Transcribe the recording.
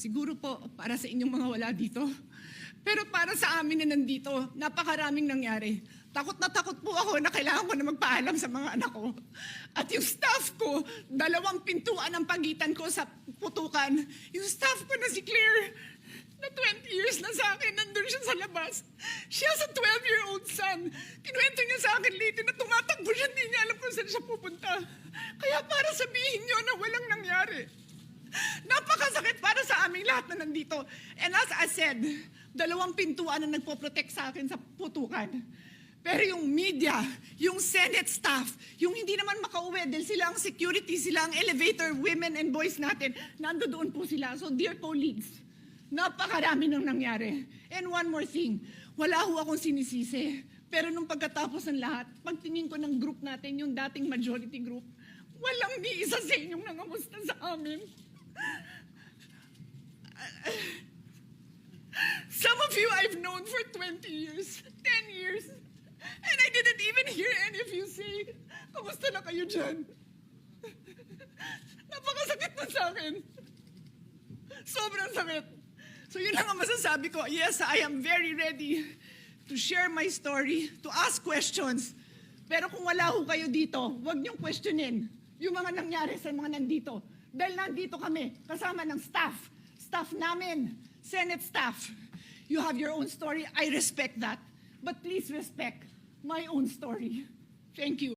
Siguro po para sa inyong mga wala dito. Pero para sa amin na nandito, napakaraming nangyari. Takot na takot po ako na kailangan ko na magpaalam sa mga anak ko. At yung staff ko, 2 pintuan ang pagitan ko sa putukan. Yung staff ko na si Claire, na 20 years na sa akin, nandun siya sa labas. She has a 12-year-old son. Kinuwento niya sa akin lately na tumatakbo siya, hindi niya alam kung saan siya pupunta. Kaya para sabihin niyo na walang nangyari. Napakasakit para sa aming lahat na nandito. And as I said, 2 pintuan na nagpo-protect sa akin sa putukan. Pero yung media, yung Senate staff, yung hindi naman makauwi dahil sila ang security, sila ang elevator women and boys natin, nandoon po sila. So dear colleagues, napakarami nang nangyari. And one more thing, wala ho akong sinisisi. Pero nung pagkatapos ng lahat, pagtingin ko ng group natin, yung dating majority group, walang ni isa sa inyong nangamusta sa amin. Some of you I've known for 20 years, 10 years, and I didn't even hear any of you say, kamusta na kayo dyan? Napakasakit na sa akin. Sobrang sakit. So yun lang ang masasabi ko. Yes, I am very ready to share my story, to ask questions. Pero kung wala ho kayo dito, huwag niyong questionin yung mga nangyari sa mga nandito. Dahil nandito kami, kasama ng staff namin, Senate staff. You have your own story. I respect that. But please respect my own story. Thank you.